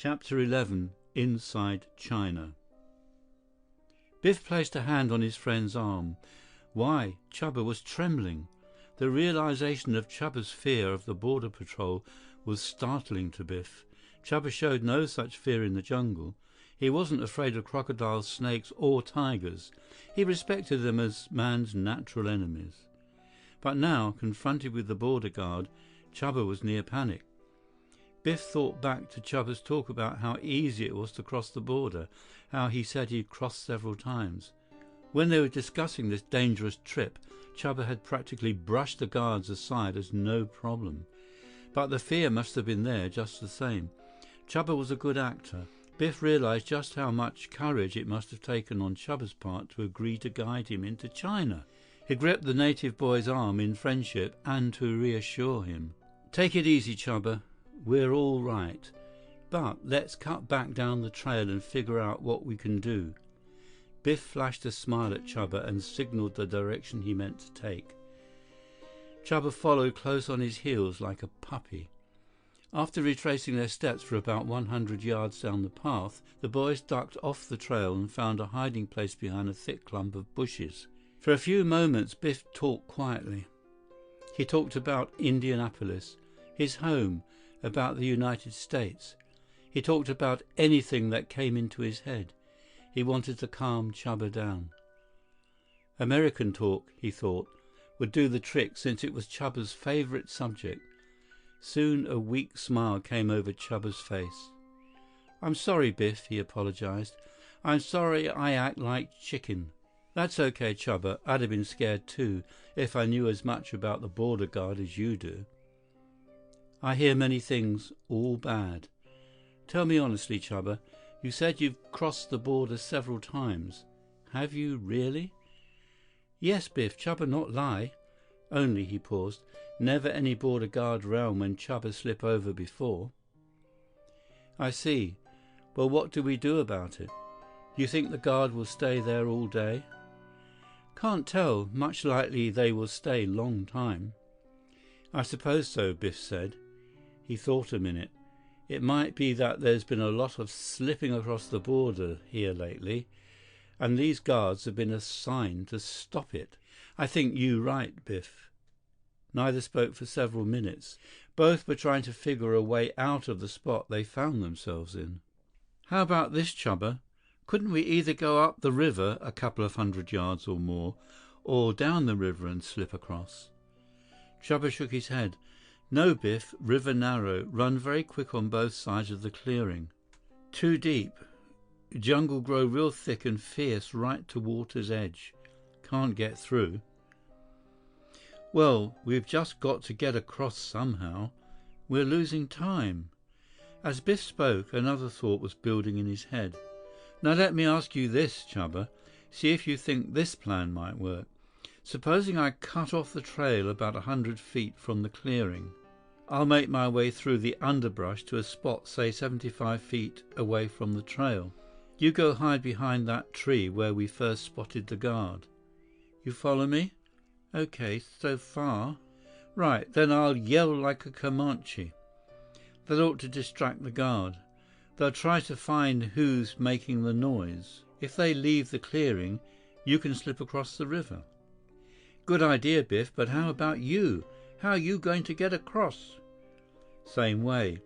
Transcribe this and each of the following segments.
Chapter 11. Inside China. Biff placed a hand on his friend's arm. Why, Chuba was trembling. The realization of Chuba's fear of the border patrol was startling to Biff. Chuba showed no such fear in the jungle. He wasn't afraid of crocodiles, snakes, or tigers. He respected them as man's natural enemies. But now, confronted with the border guard, Chuba was near panic. Biff thought back to Chuba's talk about how easy it was to cross the border, how he said he'd crossed several times. When they were discussing this dangerous trip, Chuba had practically brushed the guards aside as no problem. But the fear must have been there just the same. Chuba was a good actor. Biff realized just how much courage it must have taken on Chuba's part to agree to guide him into China. He gripped the native boy's arm in friendship and to reassure him. "Take it easy, Chuba. We're all right. But let's cut back down the trail and figure out what we can do." Biff flashed a smile at Chuba and signaled the direction he meant to take. Chuba followed close on his heels like a puppy. After retracing their steps for about 100 yards down the path, the boys ducked off the trail and found a hiding place behind a thick clump of bushes. For a few moments, Biff talked quietly. He talked about Indianapolis, his home, about the United States. He talked about anything that came into his head. He wanted to calm Chuba down. American talk, he thought, would do the trick since it was Chuba's favorite subject. Soon a weak smile came over Chuba's face. "I'm sorry, Biff," he apologized. "I'm sorry I act like chicken." "That's okay, Chuba. I'd have been scared too, if I knew as much about the border guard as you do. I hear many things, all bad. Tell me honestly, Chuba, you said you've crossed the border several times. Have you really?" "Yes, Biff, Chuba not lie. Only," he paused, "never any border guard round when Chuba slip over before." "I see. Well, what do we do about it? You think the guard will stay there all day?" "Can't tell. Much likely they will stay long time." "I suppose so," Biff said. He thought a minute. "It might be that there's been a lot of slipping across the border here lately, and these guards have been assigned to stop it." "I think you right, Biff." Neither spoke for several minutes. Both were trying to figure a way out of the spot they found themselves in. "How about this, Chuba? Couldn't we either go up the river a couple of 100 yards or more, or down the river and slip across?" Chuba shook his head. "No, Biff. River narrow. Run very quick on both sides of the clearing. Too deep. Jungle grow real thick and fierce right to water's edge. Can't get through." "Well, we've just got to get across somehow. We're losing time." As Biff spoke, another thought was building in his head. "Now let me ask you this, Chuba. See if you think this plan might work. Supposing I cut off the trail about 100 feet from the clearing. I'll make my way through the underbrush to a spot, say 75 feet away from the trail. You go hide behind that tree where we first spotted the guard. You follow me? Okay, so far. Right, then I'll yell like a Comanche. That ought to distract the guard. They'll try to find who's making the noise. If they leave the clearing, you can slip across the river." "Good idea, Biff, but how about you? How are you going to get across?" "Same way.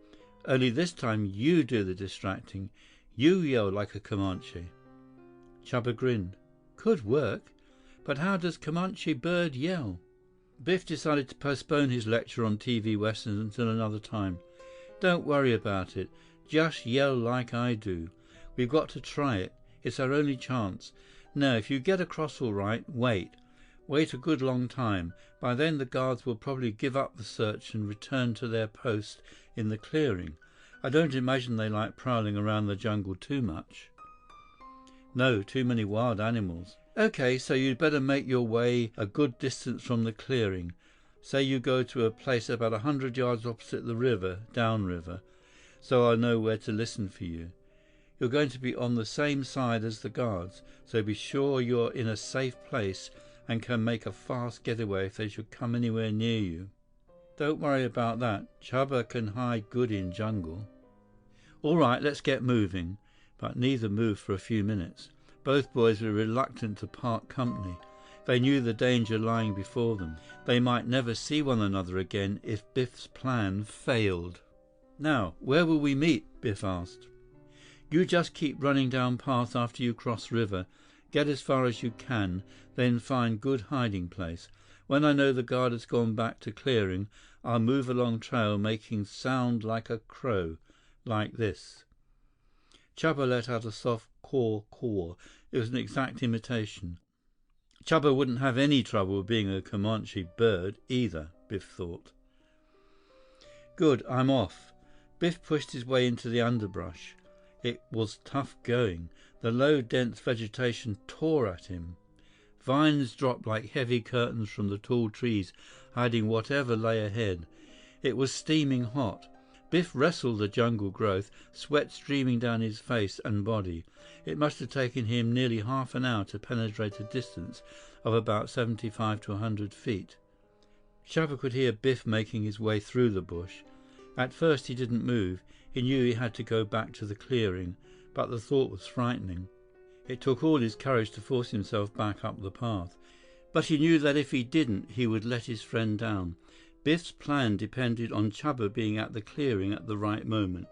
Only this time you do the distracting. You yell like a Comanche." Chuba grinned. "Could work. But how does Comanche bird yell?" Biff decided to postpone his lecture on TV westerns until another time. "Don't worry about it. Just yell like I do. We've got to try it. It's our only chance. Now, if you get across all right, wait. Wait a good long time. By then the guards will probably give up the search and return to their post in the clearing. I don't imagine they like prowling around the jungle too much." "No, too many wild animals." "Okay, so you'd better make your way a good distance from the clearing. Say you go to a place about 100 yards opposite the river, downriver, so I'll know where to listen for you. You're going to be on the same side as the guards, so be sure you're in a safe place and can make a fast getaway if they should come anywhere near you. Don't worry about that. Chuba can hide good in jungle." "All right, let's get moving." But neither moved for a few minutes. Both boys were reluctant to part company. They knew the danger lying before them. They might never see one another again if Biff's plan failed. "Now, where will we meet?" Biff asked. "You just keep running down path after you cross river. Get as far as you can, then find good hiding place. When I know the guard has gone back to clearing, I'll move along trail making sound like a crow, like this." Chuba let out a soft caw-caw. It was an exact imitation. Chuba wouldn't have any trouble being a Comanche bird either, Biff thought. "Good, I'm off." Biff pushed his way into the underbrush. It was tough going. The low, dense vegetation tore at him. Vines dropped like heavy curtains from the tall trees, hiding whatever lay ahead. It was steaming hot. Biff wrestled the jungle growth, sweat streaming down his face and body. It must have taken him nearly half an hour to penetrate a distance of about 75 to 100 feet. Chuba could hear Biff making his way through the bush. At first he didn't move. He knew he had to go back to the clearing, but the thought was frightening. It took all his courage to force himself back up the path. But he knew that if he didn't, he would let his friend down. Biff's plan depended on Chuba being at the clearing at the right moment.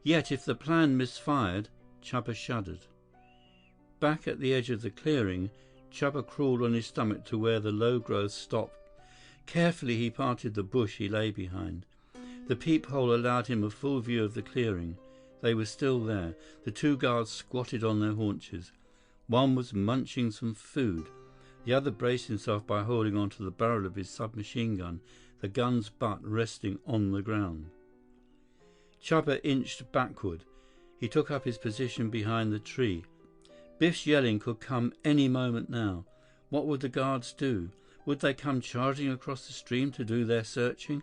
Yet if the plan misfired, Chuba shuddered. Back at the edge of the clearing, Chuba crawled on his stomach to where the low growth stopped. Carefully he parted the bush he lay behind. The peephole allowed him a full view of the clearing. They were still there. The two guards squatted on their haunches. One was munching some food. The other braced himself by holding onto the barrel of his submachine gun, the gun's butt resting on the ground. Chuba inched backward. He took up his position behind the tree. Biff's yelling could come any moment now. What would the guards do? Would they come charging across the stream to do their searching?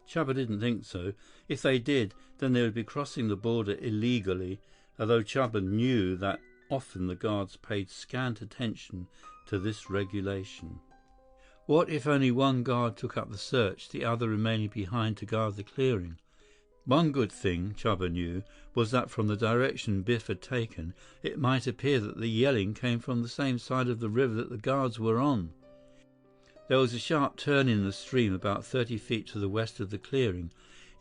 Chuba didn't think so. If they did, then they would be crossing the border illegally, although Chuba knew that often the guards paid scant attention to this regulation. What if only one guard took up the search, the other remaining behind to guard the clearing? One good thing, Chuba knew, was that from the direction Biff had taken, it might appear that the yelling came from the same side of the river that the guards were on. There was a sharp turn in the stream about 30 feet to the west of the clearing.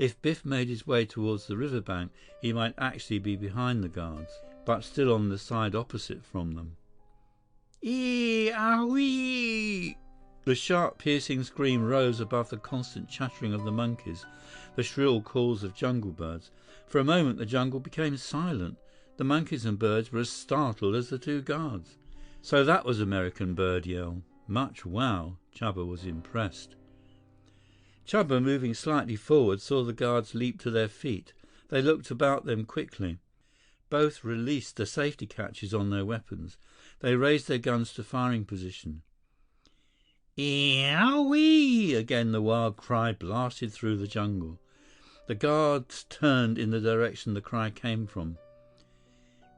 If Biff made his way towards the riverbank, he might actually be behind the guards, but still on the side opposite from them. "Ee-ah-wee!" The sharp, piercing scream rose above the constant chattering of the monkeys, the shrill calls of jungle birds. For a moment the jungle became silent. The monkeys and birds were as startled as the two guards. So that was American bird yell. Much wow. Chuba was impressed. Chuba, moving slightly forward, saw the guards leap to their feet. They looked about them quickly. Both released the safety catches on their weapons. They raised their guns to firing position. "Ee-ah-wee!" Again the wild cry blasted through the jungle. The guards turned in the direction the cry came from.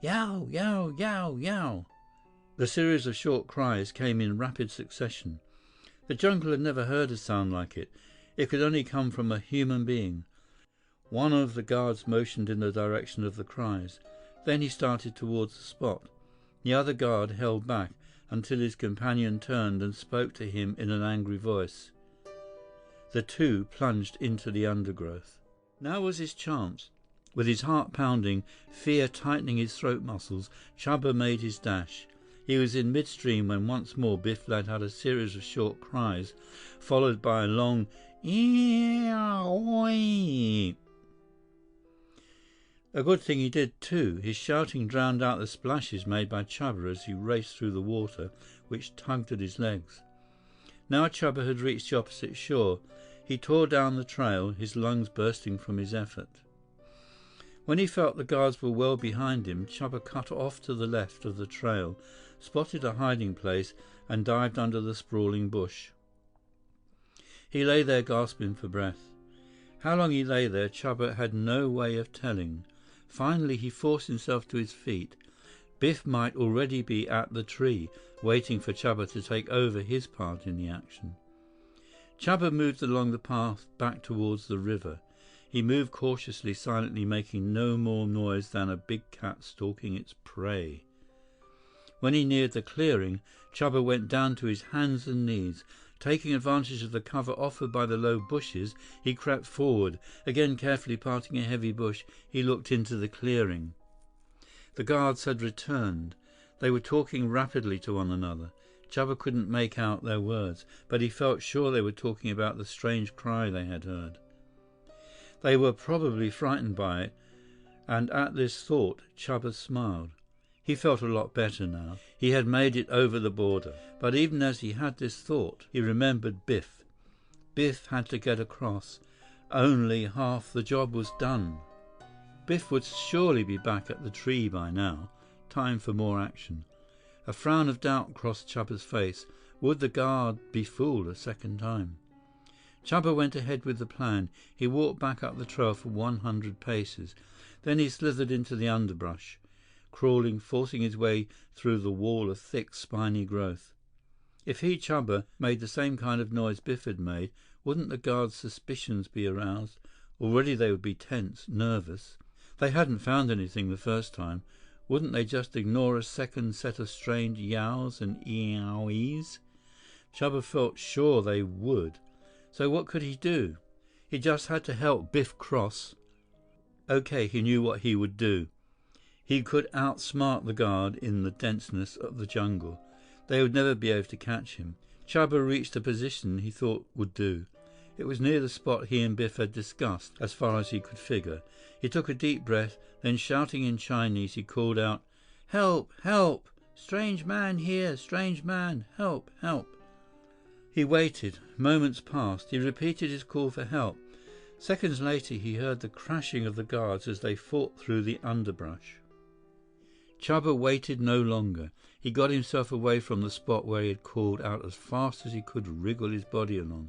"Yow, yow, yow, yow!" The series of short cries came in rapid succession. The jungle had never heard a sound like it. It could only come from a human being. One of the guards motioned in the direction of the cries. Then he started towards the spot. The other guard held back until his companion turned and spoke to him in an angry voice. The two plunged into the undergrowth. Now was his chance. With his heart pounding, fear tightening his throat muscles, Chuba made his dash. He was in midstream when once more Biff let out a series of short cries, followed by a long "ee-ah-wee." A good thing he did, too. His shouting drowned out the splashes made by Chuba as he raced through the water, which tugged at his legs. Now Chuba had reached the opposite shore. He tore down the trail, his lungs bursting from his effort. When he felt the guards were well behind him, Chuba cut off to the left of the trail, spotted a hiding place, and dived under the sprawling bush. He lay there gasping for breath. How long he lay there, Chuba had no way of telling. Finally, he forced himself to his feet. Biff might already be at the tree, waiting for Chuba to take over his part in the action. Chuba moved along the path back towards the river. He moved cautiously, silently, making no more noise than a big cat stalking its prey. When he neared the clearing, Chubba went down to his hands and knees. Taking advantage of the cover offered by the low bushes, he crept forward. Again carefully parting a heavy bush, he looked into the clearing. The guards had returned. They were talking rapidly to one another. Chubba couldn't make out their words, but he felt sure they were talking about the strange cry they had heard. They were probably frightened by it, and at this thought, Chubba smiled. He felt a lot better now. He had made it over the border. But even as he had this thought, he remembered Biff. Biff had to get across. Only half the job was done. Biff would surely be back at the tree by now. Time for more action. A frown of doubt crossed Chubba's face. Would the guard be fooled a second time? Chubba went ahead with the plan. He walked back up the trail for 100 paces. Then he slithered into the underbrush, crawling, forcing his way through the wall of thick, spiny growth. If he, Chubba, made the same kind of noise Biff had made, wouldn't the guards' suspicions be aroused? Already they would be tense, nervous. They hadn't found anything the first time. Wouldn't they just ignore a second set of strained yows and eowies? Chubba felt sure they would. So what could he do? He just had to help Biff cross. Okay, he knew what he would do. He could outsmart the guard in the denseness of the jungle. They would never be able to catch him. Chubba reached a position he thought would do. It was near the spot he and Biff had discussed, as far as he could figure. He took a deep breath, then shouting in Chinese, he called out, "Help! Help! Strange man here! Strange man! Help! Help!" He waited. Moments passed. He repeated his call for help. Seconds later, he heard the crashing of the guards as they fought through the underbrush. Chubba waited no longer. He got himself away from the spot where he had called out as fast as he could wriggle his body along.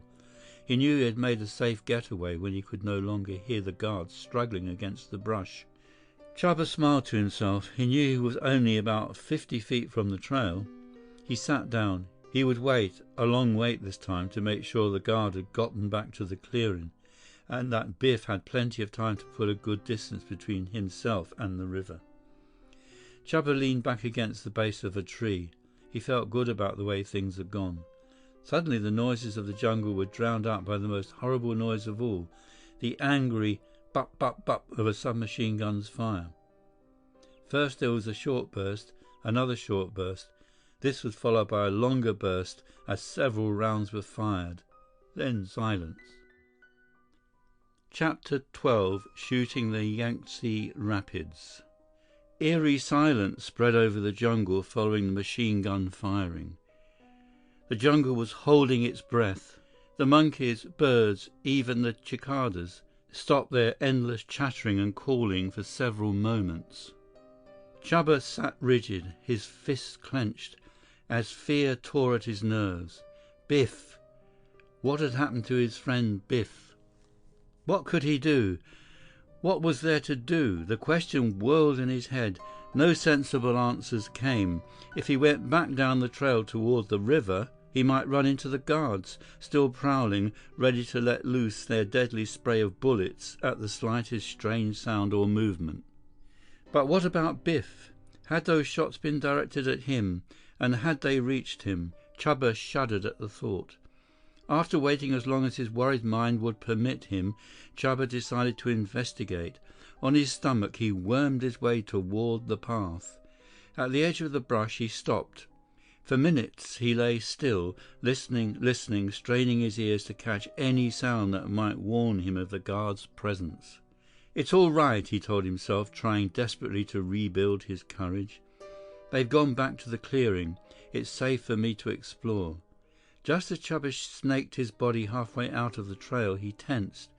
He knew he had made a safe getaway when he could no longer hear the guards struggling against the brush. Chubba smiled to himself. He knew he was only about 50 feet from the trail. He sat down. He would wait, a long wait this time, to make sure the guard had gotten back to the clearing, and that Biff had plenty of time to put a good distance between himself and the river. Chubba leaned back against the base of a tree. He felt good about the way things had gone. Suddenly the noises of the jungle were drowned out by the most horrible noise of all, the angry bup bup bup of a submachine gun's fire. First there was a short burst, another short burst. This was followed by a longer burst as several rounds were fired. Then silence. Chapter 12, Shooting the Yangtze Rapids. Eerie silence spread over the jungle following the machine gun firing. The jungle was holding its breath. The monkeys, birds, even the cicadas stopped their endless chattering and calling for several moments. Chubba sat rigid, his fists clenched, as fear tore at his nerves. Biff. What had happened to his friend Biff? What could he do? What was there to do? The question whirled in his head. No sensible answers came. If he went back down the trail toward the river, he might run into the guards, still prowling, ready to let loose their deadly spray of bullets at the slightest strange sound or movement. But what about Biff? Had those shots been directed at him, and had they reached him? Chubba shuddered at the thought. After waiting as long as his worried mind would permit him, Chubba decided to investigate. On his stomach, he wormed his way toward the path. At the edge of the brush, he stopped. For minutes, he lay still, listening, straining his ears to catch any sound that might warn him of the guard's presence. "It's all right," he told himself, trying desperately to rebuild his courage. "They've gone back to the clearing. It's safe for me to explore." Just as Chubba snaked his body halfway out of the trail, he tensed.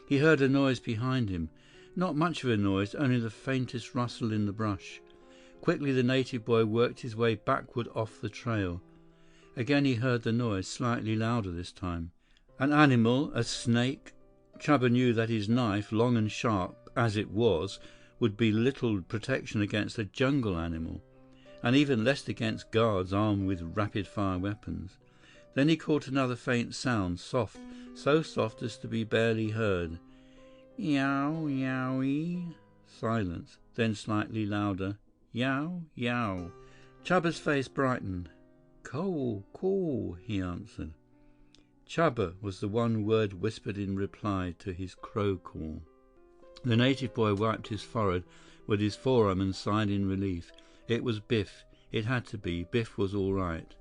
He heard a noise behind him. Not much of a noise, only the faintest rustle in the brush. Quickly the native boy worked his way backward off the trail. Again he heard the noise, slightly louder this time. An animal, a snake. Chubba knew that his knife, long and sharp as it was, would be little protection against a jungle animal, and even less against guards armed with rapid-fire weapons. Then he caught another faint sound, soft, so soft as to be barely heard. Yow, yowie. Silence, then slightly louder. Yow, yow. Chubba's face brightened. Call, call, he answered. Chubba was the one word whispered in reply to his crow call. The native boy wiped his forehead with his forearm and sighed in relief. It was Biff. It had to be. Biff was all right.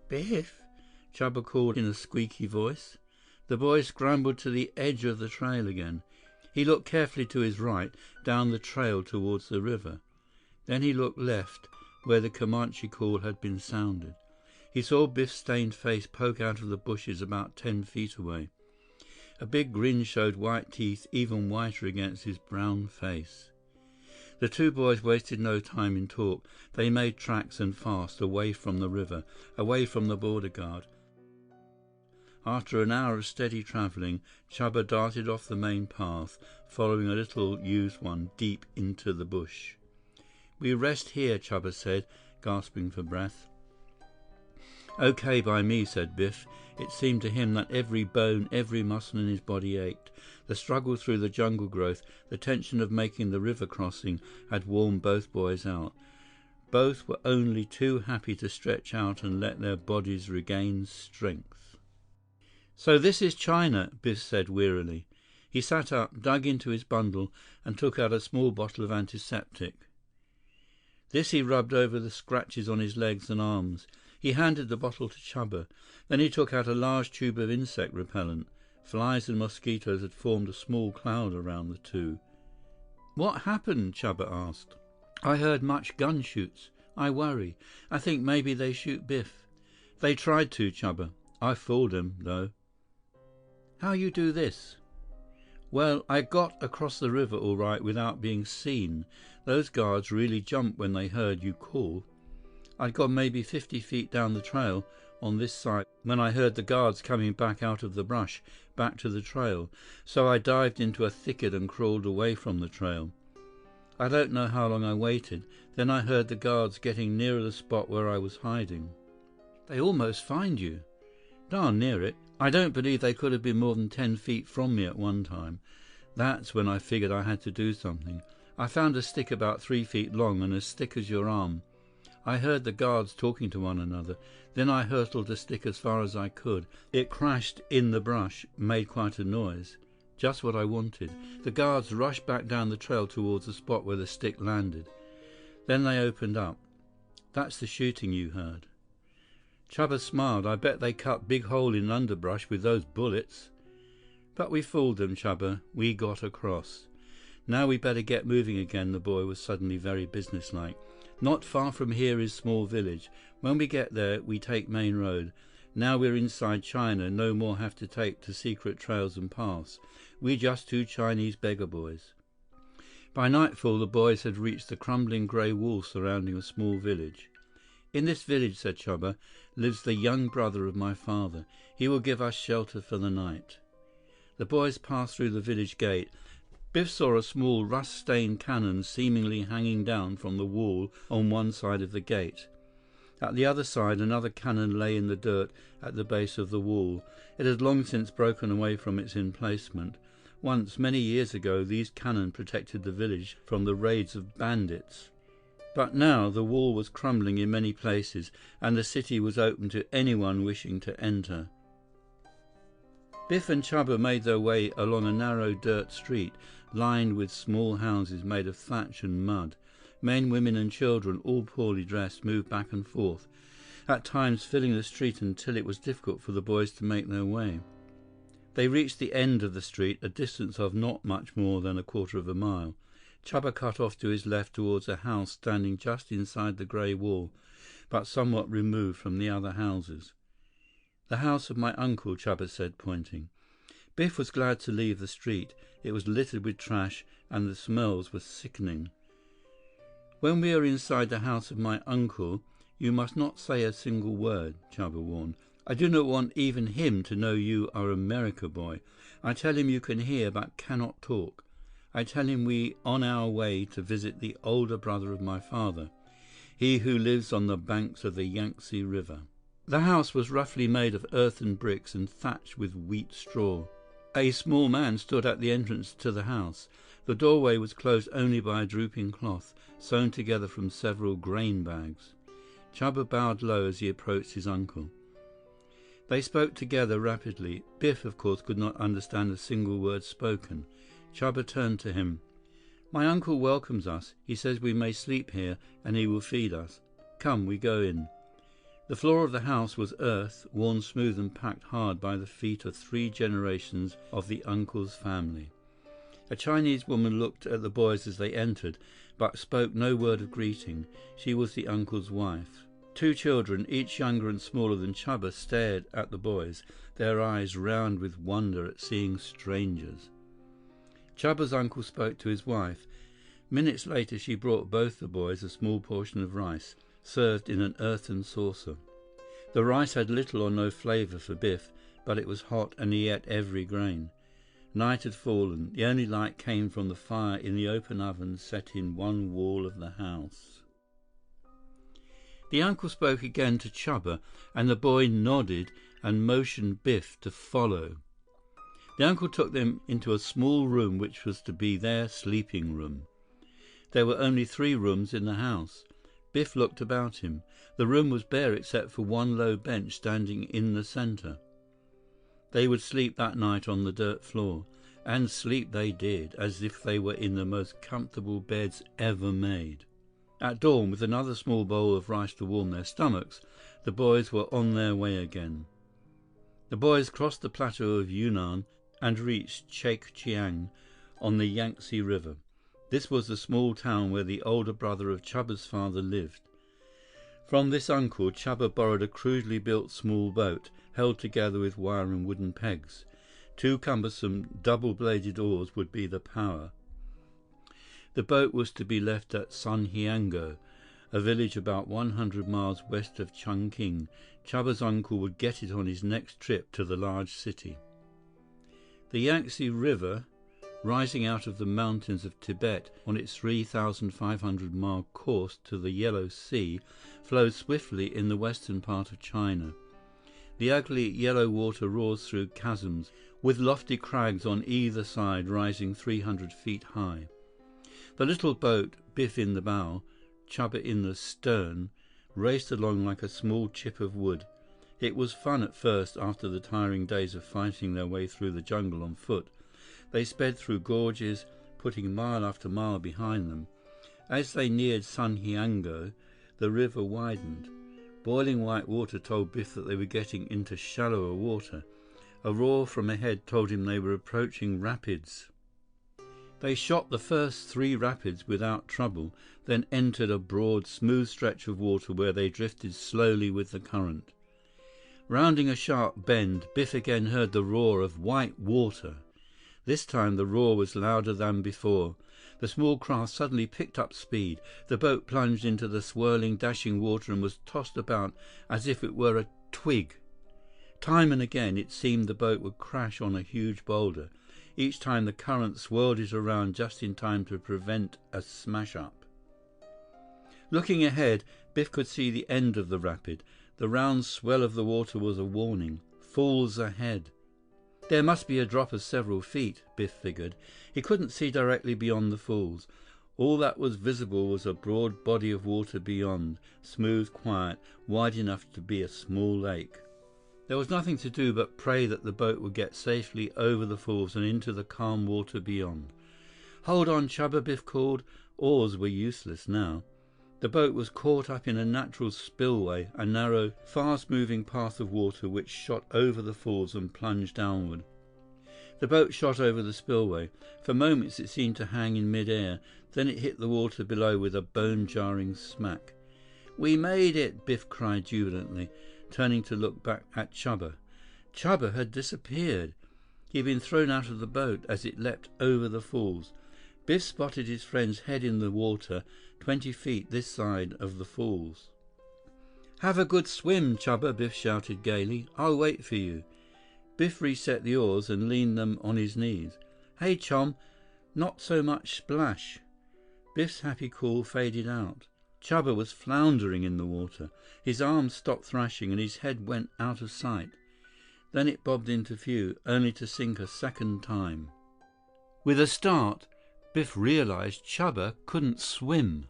Biff? Chubba called in a squeaky voice. The boy scrambled to the edge of the trail again. He looked carefully to his right, down the trail towards the river. Then he looked left, where the Comanche call had been sounded. He saw Biff's stained face poke out of the bushes about 10 feet away. A big grin showed white teeth even whiter against his brown face. The two boys wasted no time in talk. They made tracks and fast, away from the river, away from the border guard. After an hour of steady traveling, Chubba darted off the main path, following a little used one deep into the bush. We rest here, Chubba said, gasping for breath. Okay by me, said Biff. It seemed to him that every bone, every muscle in his body ached. The struggle through the jungle growth, the tension of making the river crossing had worn both boys out. Both were only too happy to stretch out and let their bodies regain strength. So this is China, Biff said wearily. He sat up, dug into his bundle, and took out a small bottle of antiseptic. This he rubbed over the scratches on his legs and arms. He handed the bottle to Chubba. Then he took out a large tube of insect repellent. Flies and mosquitoes had formed a small cloud around the two. What happened? Chubba asked. I heard much gunshoots. I worry. I think maybe they shoot Biff. They tried to, Chubba. I fooled them, though. How you do this? Well, I got across the river all right without being seen. Those guards really jumped when they heard you call. I'd gone maybe 50 feet down the trail on this side when I heard the guards coming back out of the brush, back to the trail. So I dived into a thicket and crawled away from the trail. I don't know how long I waited. Then I heard the guards getting nearer the spot where I was hiding. They almost find you. Darn near it. I don't believe they could have been more than 10 feet from me at one time. That's when I figured I had to do something. I found a stick about 3 feet long and as thick as your arm. I heard the guards talking to one another. Then I hurtled the stick as far as I could. It crashed in the brush, made quite a noise. Just what I wanted. The guards rushed back down the trail towards the spot where the stick landed. Then they opened up. That's the shooting you heard. Chubba smiled. I bet they cut big hole in underbrush with those bullets. But we fooled them, Chubba. We got across. Now we better get moving again, the boy was suddenly very businesslike. Not far from here is small village. When we get there, we take main road. Now we're inside China, no more have to take to secret trails and paths. We just two Chinese beggar boys. By nightfall, the boys had reached the crumbling grey wall surrounding a small village. In this village, said Chubba, lives the young brother of my father. He will give us shelter for the night. The boys passed through the village gate. Biff saw a small rust-stained cannon seemingly hanging down from the wall on one side of the gate. At the other side, another cannon lay in the dirt at the base of the wall. It had long since broken away from its emplacement. Once, many years ago, these cannon protected the village from the raids of bandits. But now the wall was crumbling in many places, and the city was open to anyone wishing to enter. Biff and Chubba made their way along a narrow dirt street, lined with small houses made of thatch and mud. Men, women and children, all poorly dressed, moved back and forth, at times filling the street until it was difficult for the boys to make their way. They reached the end of the street, a distance of not much more than a quarter of a mile. Chubba cut off to his left towards a house standing just inside the grey wall, but somewhat removed from the other houses. The house of my uncle, Chubba said, pointing. Biff was glad to leave the street. It was littered with trash, and the smells were sickening. When we are inside the house of my uncle, you must not say a single word, Chubba warned. I do not want even him to know you are a America boy. I tell him you can hear but cannot talk. I tell him we on our way to visit the older brother of my father, he who lives on the banks of the Yangtze River. The house was roughly made of earthen bricks and thatched with wheat straw. A small man stood at the entrance to the house. The doorway was closed only by a drooping cloth, sewn together from several grain bags. Chuba bowed low as he approached his uncle. They spoke together rapidly. Biff, of course, could not understand a single word spoken. Chuba turned to him. "My uncle welcomes us. He says we may sleep here, and he will feed us. Come, we go in." The floor of the house was earth, worn smooth and packed hard by the feet of 3 generations of the uncle's family. A Chinese woman looked at the boys as they entered, but spoke no word of greeting. She was the uncle's wife. 2 children, each younger and smaller than Chuba, stared at the boys, their eyes round with wonder at seeing strangers. Chuba's uncle spoke to his wife. Minutes later, she brought both the boys a small portion of rice, served in an earthen saucer. The rice had little or no flavor for Biff, but it was hot and he ate every grain. Night had fallen. The only light came from the fire in the open oven set in one wall of the house. The uncle spoke again to Chuba, and the boy nodded and motioned Biff to follow. The uncle took them into a small room which was to be their sleeping room. There were only 3 rooms in the house. Biff looked about him. The room was bare except for one low bench standing in the center. They would sleep that night on the dirt floor. And sleep they did, as if they were in the most comfortable beds ever made. At dawn, with another small bowl of rice to warm their stomachs, the boys were on their way again. The boys crossed the plateau of Yunnan and reached Chekiang on the Yangtze River. This was the small town where the older brother of Chuba's father lived. From this uncle, Chuba borrowed a crudely built small boat, held together with wire and wooden pegs. 2 cumbersome, double-bladed oars would be the power. The boat was to be left at Sunhiango, a village about 100 miles west of Chungking. Chuba's uncle would get it on his next trip to the large city. The Yangtze River, rising out of the mountains of Tibet on its 3,500-mile course to the Yellow Sea, flows swiftly in the western part of China. The ugly yellow water roars through chasms, with lofty crags on either side rising 300 feet high. The little boat, Biff in the bow, Chuba in the stern, raced along like a small chip of wood. It was fun at first after the tiring days of fighting their way through the jungle on foot. They sped through gorges, putting mile after mile behind them. As they neared Sunhiango, the river widened. Boiling white water told Biff that they were getting into shallower water. A roar from ahead told him they were approaching rapids. They shot the first 3 rapids without trouble, then entered a broad, smooth stretch of water where they drifted slowly with the current. Rounding a sharp bend, Biff again heard the roar of white water. This time the roar was louder than before. The small craft suddenly picked up speed. The boat plunged into the swirling, dashing water and was tossed about as if it were a twig. Time and again, it seemed the boat would crash on a huge boulder. Each time the current swirled it around just in time to prevent a smash-up. Looking ahead, Biff could see the end of the rapid. The round swell of the water was a warning. Falls ahead. There must be a drop of several feet, Biff figured. He couldn't see directly beyond the falls. All that was visible was a broad body of water beyond, smooth, quiet, wide enough to be a small lake. There was nothing to do but pray that the boat would get safely over the falls and into the calm water beyond. "Hold on, Chuba," Biff called. Oars were useless now. The boat was caught up in a natural spillway, a narrow, fast-moving path of water which shot over the falls and plunged downward. The boat shot over the spillway. For moments it seemed to hang in mid-air. Then it hit the water below with a bone-jarring smack. "We made it!" Biff cried jubilantly, turning to look back at Chuba. Chuba had disappeared. He had been thrown out of the boat as it leapt over the falls. Biff spotted his friend's head in the water, 20 feet this side of the falls. "Have a good swim, Chuba," Biff shouted gaily. "I'll wait for you." Biff reset the oars and leaned them on his knees. "Hey, chum, not so much splash." Biff's happy call faded out. Chuba was floundering in the water. His arms stopped thrashing and his head went out of sight. Then it bobbed into view, only to sink a second time. With a start, Biff realized Chuba couldn't swim.